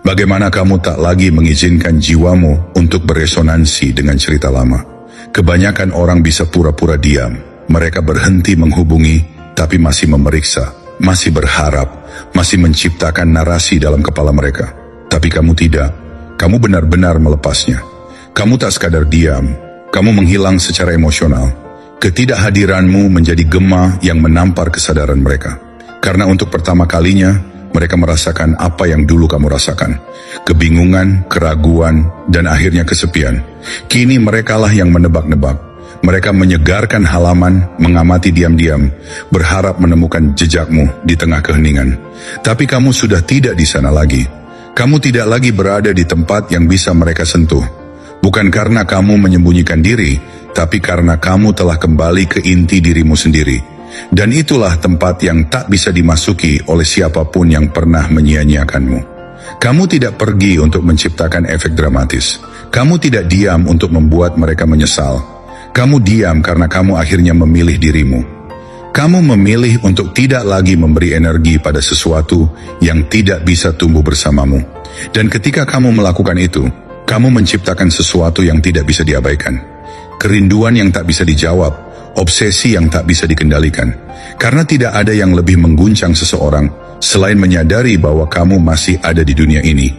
Bagaimana kamu tak lagi mengizinkan jiwamu untuk beresonansi dengan cerita lama? Kebanyakan orang bisa pura-pura diam. Mereka berhenti menghubungi, tapi masih memeriksa, masih berharap, masih menciptakan narasi dalam kepala mereka. Tapi kamu tidak. Kamu benar-benar melepasnya. Kamu tak sekadar diam, kamu menghilang secara emosional. Ketidakhadiranmu menjadi gema yang menampar kesadaran mereka. Karena untuk pertama kalinya, mereka merasakan apa yang dulu kamu rasakan. Kebingungan, keraguan, dan akhirnya kesepian. Kini merekalah yang menebak-nebak. Mereka menyegarkan halaman, mengamati diam-diam, berharap menemukan jejakmu di tengah keheningan. Tapi kamu sudah tidak di sana lagi. Kamu tidak lagi berada di tempat yang bisa mereka sentuh. Bukan karena kamu menyembunyikan diri, tapi karena kamu telah kembali ke inti dirimu sendiri. Dan itulah tempat yang tak bisa dimasuki oleh siapapun yang pernah menyia-nyiakanmu. Kamu tidak pergi untuk menciptakan efek dramatis. Kamu tidak diam untuk membuat mereka menyesal. Kamu diam karena kamu akhirnya memilih dirimu. Kamu memilih untuk tidak lagi memberi energi pada sesuatu yang tidak bisa tumbuh bersamamu. Dan ketika kamu melakukan itu, kamu menciptakan sesuatu yang tidak bisa diabaikan. Kerinduan yang tak bisa dijawab, obsesi yang tak bisa dikendalikan. Karena tidak ada yang lebih mengguncang seseorang selain menyadari bahwa kamu masih ada di dunia ini,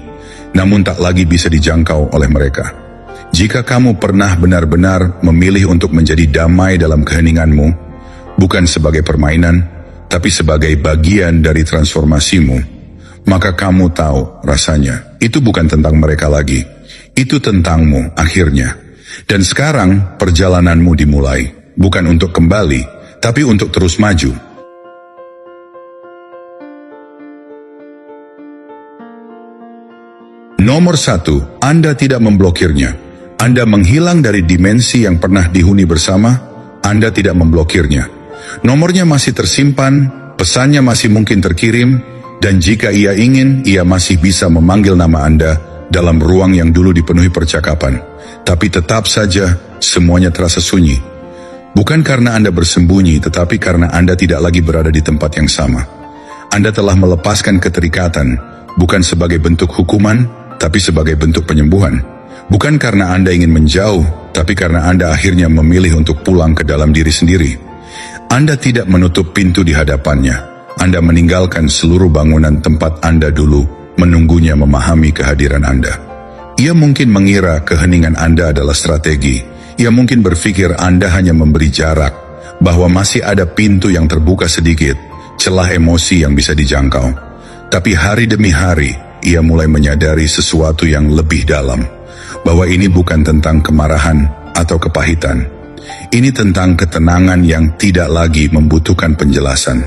namun tak lagi bisa dijangkau oleh mereka. Jika kamu pernah benar-benar memilih untuk menjadi damai dalam keheninganmu, bukan sebagai permainan, tapi sebagai bagian dari transformasimu, maka kamu tahu rasanya. Itu bukan tentang mereka lagi. Itu tentangmu akhirnya. Dan sekarang perjalananmu dimulai. Bukan untuk kembali, tapi untuk terus maju. Nomor 1, Anda tidak memblokirnya. Anda menghilang dari dimensi yang pernah dihuni bersama. Anda tidak memblokirnya. Nomornya masih tersimpan, pesannya masih mungkin terkirim, dan jika ia ingin, ia masih bisa memanggil nama Anda dalam ruang yang dulu dipenuhi percakapan. Tapi tetap saja, semuanya terasa sunyi. Bukan karena Anda bersembunyi, tetapi karena Anda tidak lagi berada di tempat yang sama. Anda telah melepaskan keterikatan, bukan sebagai bentuk hukuman, tapi sebagai bentuk penyembuhan. Bukan karena Anda ingin menjauh, tapi karena Anda akhirnya memilih untuk pulang ke dalam diri sendiri. Anda tidak menutup pintu di hadapannya. Anda meninggalkan seluruh bangunan tempat Anda dulu menunggunya memahami kehadiran Anda. Ia mungkin mengira keheningan Anda adalah strategi. Ia mungkin berpikir Anda hanya memberi jarak, bahwa masih ada pintu yang terbuka sedikit, celah emosi yang bisa dijangkau. Tapi hari demi hari, ia mulai menyadari sesuatu yang lebih dalam, bahwa ini bukan tentang kemarahan atau kepahitan. Ini tentang ketenangan yang tidak lagi membutuhkan penjelasan.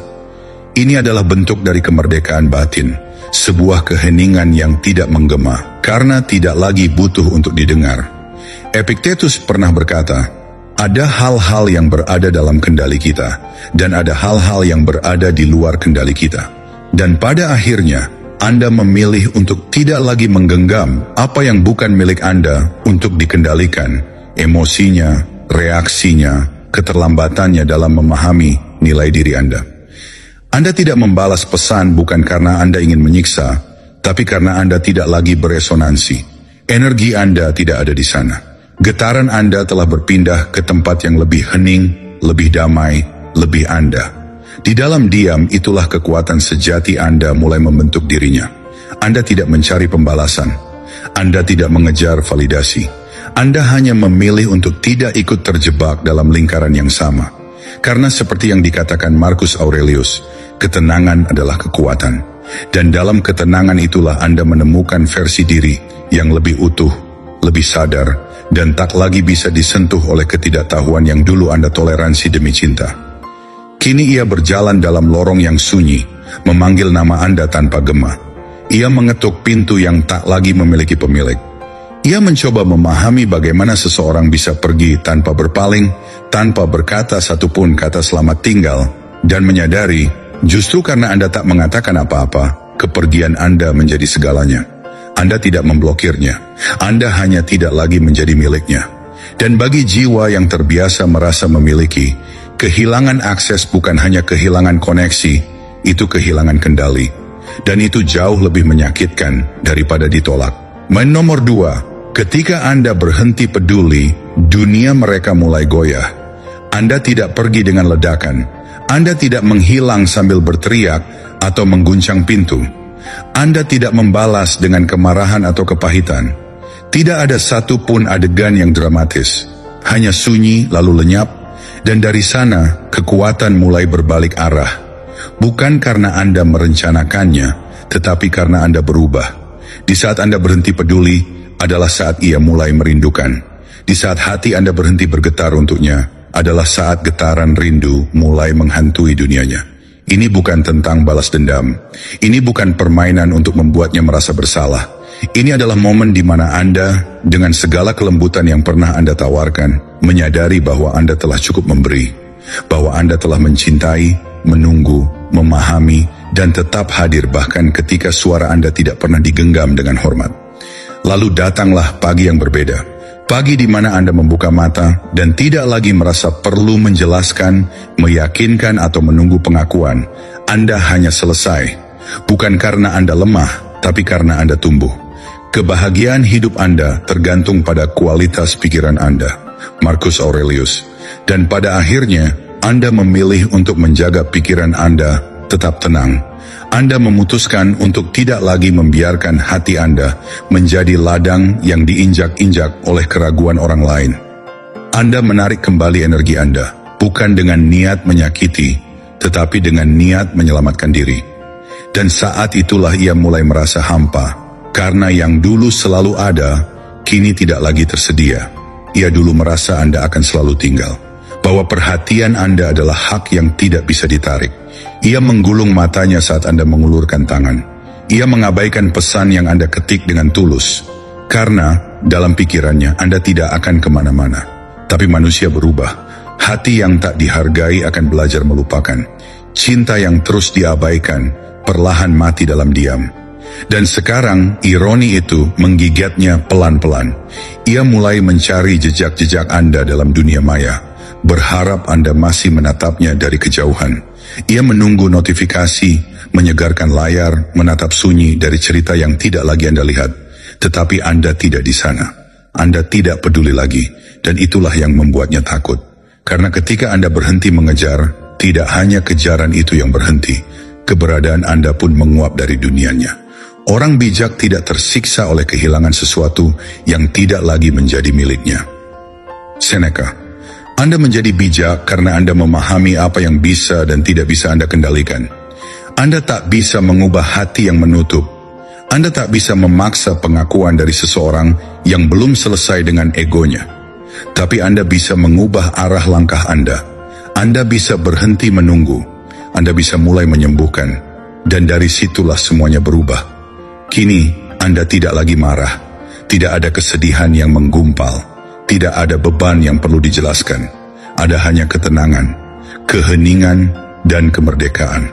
Ini adalah bentuk dari kemerdekaan batin, sebuah keheningan yang tidak menggema, karena tidak lagi butuh untuk didengar. Epictetus pernah berkata, ada hal-hal yang berada dalam kendali kita, dan ada hal-hal yang berada di luar kendali kita. Dan pada akhirnya, Anda memilih untuk tidak lagi menggenggam apa yang bukan milik Anda untuk dikendalikan, emosinya, reaksinya, keterlambatannya dalam memahami nilai diri Anda. Anda tidak membalas pesan bukan karena Anda ingin menyiksa, tapi karena Anda tidak lagi beresonansi. Energi Anda tidak ada di sana. Getaran Anda telah berpindah ke tempat yang lebih hening, lebih damai, lebih Anda. Di dalam diam itulah kekuatan sejati Anda mulai membentuk dirinya. Anda tidak mencari pembalasan. Anda tidak mengejar validasi. Anda hanya memilih untuk tidak ikut terjebak dalam lingkaran yang sama. Karena seperti yang dikatakan Marcus Aurelius, ketenangan adalah kekuatan. Dan dalam ketenangan itulah Anda menemukan versi diri yang lebih utuh, lebih sadar, dan tak lagi bisa disentuh oleh ketidaktahuan yang dulu Anda toleransi demi cinta. Kini ia berjalan dalam lorong yang sunyi, memanggil nama Anda tanpa gema. Ia mengetuk pintu yang tak lagi memiliki pemilik. Ia mencoba memahami bagaimana seseorang bisa pergi tanpa berpaling, tanpa berkata satupun kata selamat tinggal, dan menyadari, justru karena Anda tak mengatakan apa-apa, kepergian Anda menjadi segalanya. Anda tidak memblokirnya, Anda hanya tidak lagi menjadi miliknya. Dan bagi jiwa yang terbiasa merasa memiliki, kehilangan akses bukan hanya kehilangan koneksi, itu kehilangan kendali. dan itu jauh lebih menyakitkan daripada ditolak. Nomor 2, ketika Anda berhenti peduli, dunia mereka mulai goyah. Anda tidak pergi dengan ledakan. Anda tidak menghilang sambil berteriak atau mengguncang pintu. Anda tidak membalas dengan kemarahan atau kepahitan. Tidak ada satupun adegan yang dramatis. Hanya sunyi lalu lenyap, dan dari sana kekuatan mulai berbalik arah. Bukan karena Anda merencanakannya, tetapi karena Anda berubah. Di saat Anda berhenti peduli, adalah saat ia mulai merindukan. Di saat hati Anda berhenti bergetar untuknya, adalah saat getaran rindu mulai menghantui dunianya. Ini bukan tentang balas dendam. Ini bukan permainan untuk membuatnya merasa bersalah. Ini adalah momen di mana Anda, dengan segala kelembutan yang pernah Anda tawarkan, menyadari bahwa Anda telah cukup memberi, bahwa Anda telah mencintai, menunggu, memahami, dan tetap hadir bahkan ketika suara Anda tidak pernah digenggam dengan hormat. Lalu datanglah pagi yang berbeda, pagi di mana Anda membuka mata dan tidak lagi merasa perlu menjelaskan, meyakinkan, atau menunggu pengakuan. Anda hanya selesai, bukan karena Anda lemah, tapi karena Anda tumbuh. Kebahagiaan hidup Anda tergantung pada kualitas pikiran Anda, Marcus Aurelius. Dan pada akhirnya, Anda memilih untuk menjaga pikiran Anda tetap tenang. Anda memutuskan untuk tidak lagi membiarkan hati Anda menjadi ladang yang diinjak-injak oleh keraguan orang lain. Anda menarik kembali energi Anda, bukan dengan niat menyakiti, tetapi dengan niat menyelamatkan diri. Dan saat itulah ia mulai merasa hampa, karena yang dulu selalu ada, kini tidak lagi tersedia. Ia dulu merasa Anda akan selalu tinggal, bahwa perhatian Anda adalah hak yang tidak bisa ditarik. Ia menggulung matanya saat Anda mengulurkan tangan. Ia mengabaikan pesan yang Anda ketik dengan tulus, karena dalam pikirannya Anda tidak akan kemana-mana. Tapi manusia berubah. Hati yang tak dihargai akan belajar melupakan. Cinta yang terus diabaikan perlahan mati dalam diam. Dan sekarang ironi itu menggigitnya pelan-pelan. Ia mulai mencari jejak-jejak Anda dalam dunia maya, berharap Anda masih menatapnya dari kejauhan. Ia menunggu notifikasi, menyegarkan layar, menatap sunyi dari cerita yang tidak lagi Anda lihat. Tetapi Anda tidak di sana. Anda tidak peduli lagi, dan itulah yang membuatnya takut. Karena ketika Anda berhenti mengejar, tidak hanya kejaran itu yang berhenti, keberadaan Anda pun menguap dari dunianya. Orang bijak tidak tersiksa oleh kehilangan sesuatu yang tidak lagi menjadi miliknya. Seneca, Anda menjadi bijak karena Anda memahami apa yang bisa dan tidak bisa Anda kendalikan. Anda tak bisa mengubah hati yang menutup. Anda tak bisa memaksa pengakuan dari seseorang yang belum selesai dengan egonya. Tapi Anda bisa mengubah arah langkah Anda. Anda bisa berhenti menunggu. Anda bisa mulai menyembuhkan. Dan dari situlah semuanya berubah. Kini, Anda tidak lagi marah. Tidak ada kesedihan yang menggumpal. Tidak ada beban yang perlu dijelaskan. Ada hanya ketenangan, keheningan, dan kemerdekaan.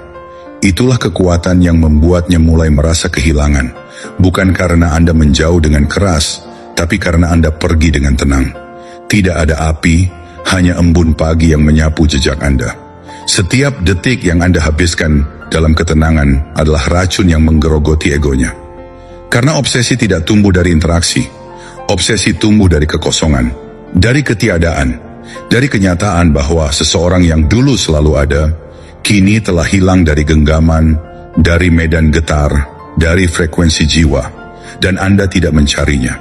Itulah kekuatan yang membuatnya mulai merasa kehilangan. Bukan karena Anda menjauh dengan keras, tapi karena Anda pergi dengan tenang. Tidak ada api, hanya embun pagi yang menyapu jejak Anda. Setiap detik yang Anda habiskan dalam ketenangan adalah racun yang menggerogoti egonya. Karena obsesi tidak tumbuh dari interaksi. Obsesi tumbuh dari kekosongan, dari ketiadaan, dari kenyataan bahwa seseorang yang dulu selalu ada, kini telah hilang dari genggaman, dari medan getar, dari frekuensi jiwa, dan Anda tidak mencarinya.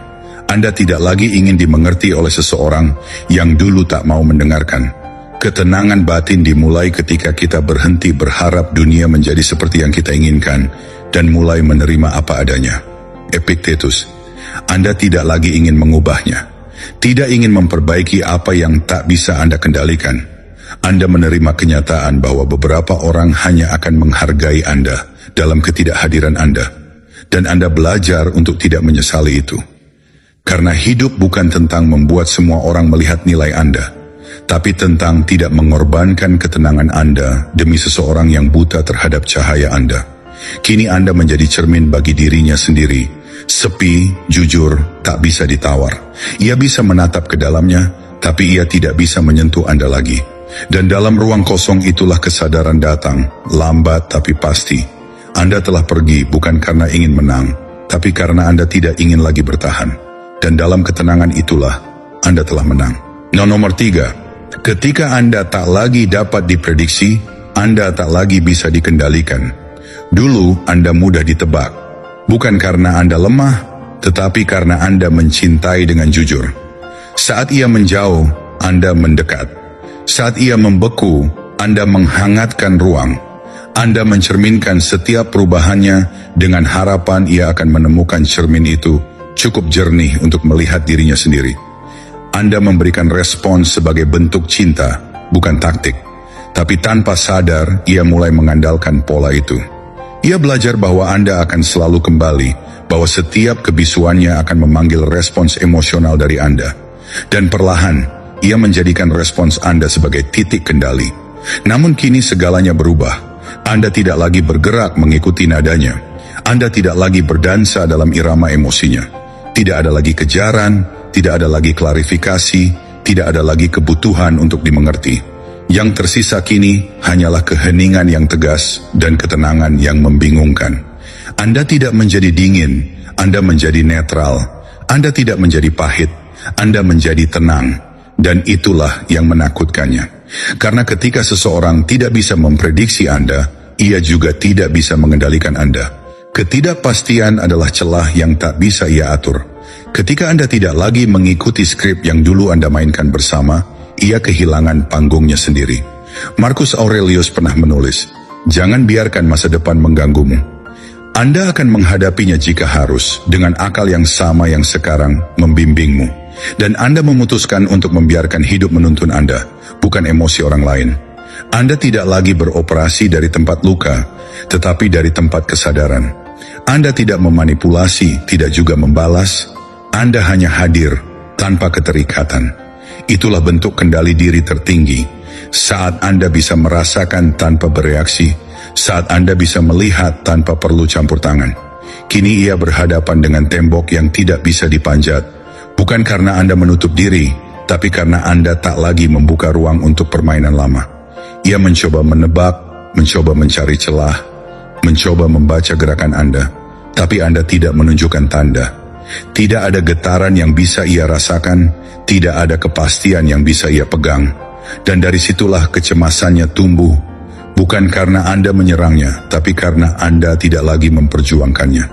Anda tidak lagi ingin dimengerti oleh seseorang yang dulu tak mau mendengarkan. Ketenangan batin dimulai ketika kita berhenti berharap dunia menjadi seperti yang kita inginkan, dan mulai menerima apa adanya. Epictetus, Anda tidak lagi ingin mengubahnya, tidak ingin memperbaiki apa yang tak bisa Anda kendalikan. Anda menerima kenyataan bahwa beberapa orang hanya akan menghargai Anda dalam ketidakhadiran Anda, dan Anda belajar untuk tidak menyesali itu. Karena hidup bukan tentang membuat semua orang melihat nilai Anda, tapi tentang tidak mengorbankan ketenangan Anda demi seseorang yang buta terhadap cahaya Anda. Kini Anda menjadi cermin bagi dirinya sendiri, sepi, jujur, tak bisa ditawar. Ia bisa menatap ke dalamnya, tapi ia tidak bisa menyentuh Anda lagi. Dan dalam ruang kosong itulah kesadaran datang, lambat tapi pasti. Anda telah pergi bukan karena ingin menang, tapi karena Anda tidak ingin lagi bertahan. Dan dalam ketenangan itulah Anda telah menang. Nomor 3, ketika Anda tak lagi dapat diprediksi, Anda tak lagi bisa dikendalikan. Dulu Anda mudah ditebak, bukan karena Anda lemah, tetapi karena Anda mencintai dengan jujur. Saat ia menjauh, Anda mendekat. Saat ia membeku, Anda menghangatkan ruang. Anda mencerminkan setiap perubahannya dengan harapan ia akan menemukan cermin itu cukup jernih untuk melihat dirinya sendiri. Anda memberikan respons sebagai bentuk cinta, bukan taktik. Tapi tanpa sadar, ia mulai mengandalkan pola itu. Ia belajar bahwa Anda akan selalu kembali, bahwa setiap kebisuannya akan memanggil respons emosional dari Anda. Dan perlahan, ia menjadikan respons Anda sebagai titik kendali. Namun kini segalanya berubah. Anda tidak lagi bergerak mengikuti nadanya. Anda tidak lagi berdansa dalam irama emosinya. Tidak ada lagi kejaran, tidak ada lagi klarifikasi, tidak ada lagi kebutuhan untuk dimengerti. Yang tersisa kini hanyalah keheningan yang tegas dan ketenangan yang membingungkan. Anda tidak menjadi dingin, Anda menjadi netral. Anda tidak menjadi pahit, Anda menjadi tenang. Dan itulah yang menakutkannya. Karena ketika seseorang tidak bisa memprediksi Anda, ia juga tidak bisa mengendalikan Anda. Ketidakpastian adalah celah yang tak bisa ia atur. Ketika Anda tidak lagi mengikuti skrip yang dulu Anda mainkan bersama, ia kehilangan panggungnya sendiri. Marcus Aurelius pernah menulis, "Jangan biarkan masa depan mengganggumu. Anda akan menghadapinya jika harus, dengan akal yang sama yang sekarang membimbingmu. Dan Anda memutuskan untuk membiarkan hidup menuntun Anda, bukan emosi orang lain. Anda tidak lagi beroperasi dari tempat luka, tetapi dari tempat kesadaran. Anda tidak memanipulasi, tidak juga membalas. Anda hanya hadir, tanpa keterikatan. Itulah bentuk kendali diri tertinggi. Saat Anda bisa merasakan tanpa bereaksi, saat Anda bisa melihat tanpa perlu campur tangan. Kini ia berhadapan dengan tembok yang tidak bisa dipanjat. Bukan karena Anda menutup diri, tapi karena Anda tak lagi membuka ruang untuk permainan lama. Ia mencoba menebak, mencoba mencari celah, mencoba membaca gerakan Anda, tapi Anda tidak menunjukkan tanda. Tidak ada getaran yang bisa ia rasakan, tidak ada kepastian yang bisa ia pegang. Dan dari situlah kecemasannya tumbuh, bukan karena Anda menyerangnya, tapi karena Anda tidak lagi memperjuangkannya.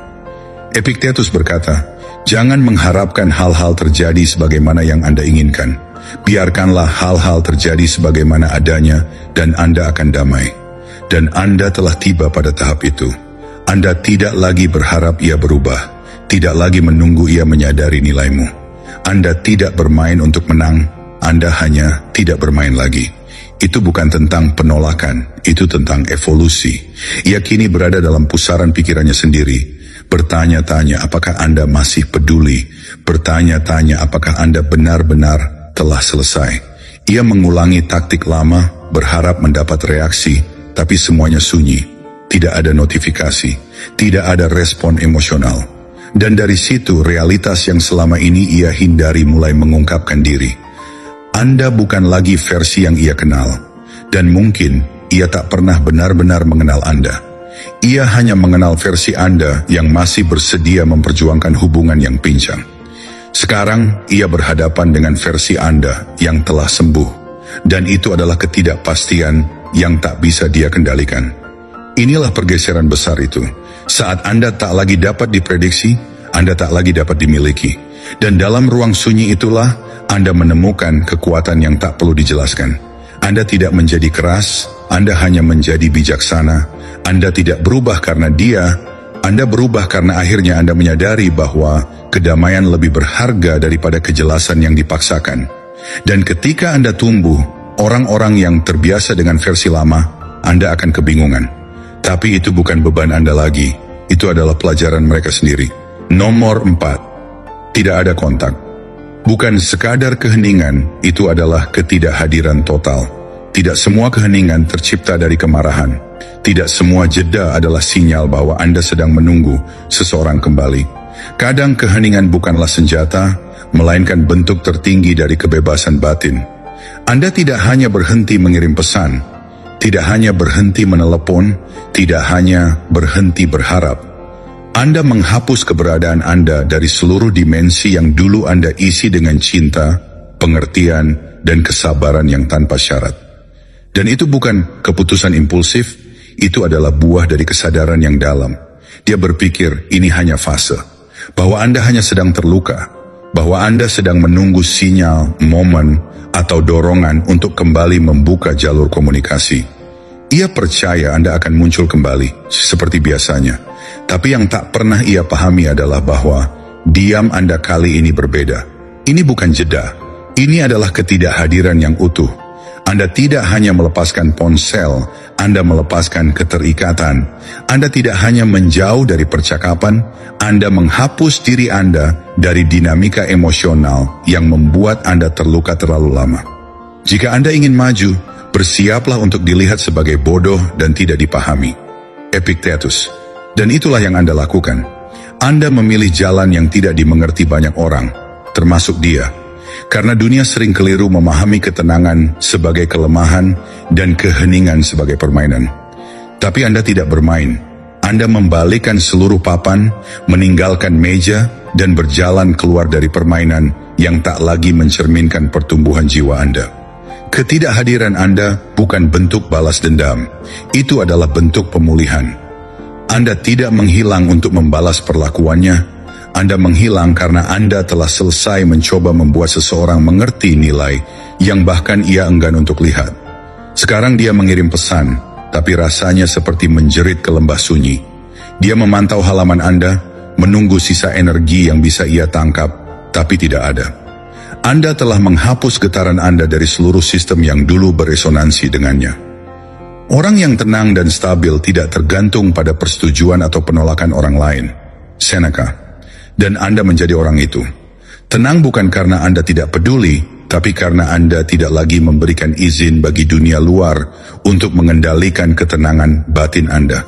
Epictetus berkata, "Jangan mengharapkan hal-hal terjadi sebagaimana yang Anda inginkan. Biarkanlah hal-hal terjadi sebagaimana adanya dan Anda akan damai." Dan Anda telah tiba pada tahap itu. Anda tidak lagi berharap ia berubah, tidak lagi menunggu ia menyadari nilaimu. Anda tidak bermain untuk menang, Anda hanya tidak bermain lagi. Itu bukan tentang penolakan, itu tentang evolusi. Ia kini berada dalam pusaran pikirannya sendiri. Bertanya-tanya apakah Anda masih peduli. Bertanya-tanya apakah Anda benar-benar telah selesai. Ia mengulangi taktik lama, berharap mendapat reaksi, tapi semuanya sunyi. Tidak ada notifikasi, tidak ada respon emosional. Dan dari situ realitas yang selama ini ia hindari mulai mengungkapkan diri. Anda bukan lagi versi yang ia kenal. Dan mungkin ia tak pernah benar-benar mengenal Anda. Ia hanya mengenal versi Anda yang masih bersedia memperjuangkan hubungan yang pincang. Sekarang ia berhadapan dengan versi Anda yang telah sembuh. Dan itu adalah ketidakpastian yang tak bisa dia kendalikan. Inilah pergeseran besar itu. Saat Anda tak lagi dapat diprediksi, Anda tak lagi dapat dimiliki. Dan dalam ruang sunyi itulah Anda menemukan kekuatan yang tak perlu dijelaskan. Anda tidak menjadi keras, Anda hanya menjadi bijaksana. Anda tidak berubah karena dia, Anda berubah karena akhirnya Anda menyadari bahwa kedamaian lebih berharga daripada kejelasan yang dipaksakan. Dan ketika Anda tumbuh, orang-orang yang terbiasa dengan versi lama, Anda akan kebingungan. Tapi itu bukan beban Anda lagi, itu adalah pelajaran mereka sendiri. Nomor 4, tidak ada kontak. Bukan sekadar keheningan, itu adalah ketidakhadiran total. Tidak semua keheningan tercipta dari kemarahan. Tidak semua jeda adalah sinyal bahwa Anda sedang menunggu seseorang kembali. Kadang keheningan bukanlah senjata, melainkan bentuk tertinggi dari kebebasan batin. Anda tidak hanya berhenti mengirim pesan, tidak hanya berhenti menelepon, tidak hanya berhenti berharap. Anda menghapus keberadaan Anda dari seluruh dimensi yang dulu Anda isi dengan cinta, pengertian, dan kesabaran yang tanpa syarat. Dan itu bukan keputusan impulsif, itu adalah buah dari kesadaran yang dalam. Dia berpikir ini hanya fase, bahwa Anda hanya sedang terluka, bahwa Anda sedang menunggu sinyal, momen, atau dorongan untuk kembali membuka jalur komunikasi. Ia percaya Anda akan muncul kembali, seperti biasanya. Tapi yang tak pernah ia pahami adalah bahwa diam Anda kali ini berbeda. Ini bukan jeda, ini adalah ketidakhadiran yang utuh. Anda tidak hanya melepaskan ponsel, Anda melepaskan keterikatan. Anda tidak hanya menjauh dari percakapan, Anda menghapus diri Anda dari dinamika emosional yang membuat Anda terluka terlalu lama. Jika Anda ingin maju, bersiaplah untuk dilihat sebagai bodoh dan tidak dipahami. Epictetus. Dan itulah yang Anda lakukan. Anda memilih jalan yang tidak dimengerti banyak orang, termasuk dia. Karena dunia sering keliru memahami ketenangan sebagai kelemahan dan keheningan sebagai permainan. Tapi Anda tidak bermain. Anda membalikkan seluruh papan, meninggalkan meja, dan berjalan keluar dari permainan yang tak lagi mencerminkan pertumbuhan jiwa Anda. Ketidakhadiran Anda bukan bentuk balas dendam. Itu adalah bentuk pemulihan. Anda tidak menghilang untuk membalas perlakuannya. Anda menghilang karena Anda telah selesai mencoba membuat seseorang mengerti nilai yang bahkan ia enggan untuk lihat. Sekarang dia mengirim pesan, tapi rasanya seperti menjerit ke lembah sunyi. Dia memantau halaman Anda, menunggu sisa energi yang bisa ia tangkap, tapi tidak ada. Anda telah menghapus getaran Anda dari seluruh sistem yang dulu beresonansi dengannya. Orang yang tenang dan stabil tidak tergantung pada persetujuan atau penolakan orang lain. Seneca. Dan Anda menjadi orang itu. Tenang bukan karena Anda tidak peduli, tapi karena Anda tidak lagi memberikan izin bagi dunia luar untuk mengendalikan ketenangan batin Anda.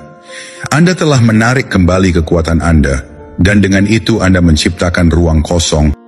Anda telah menarik kembali kekuatan Anda, dan dengan itu Anda menciptakan ruang kosong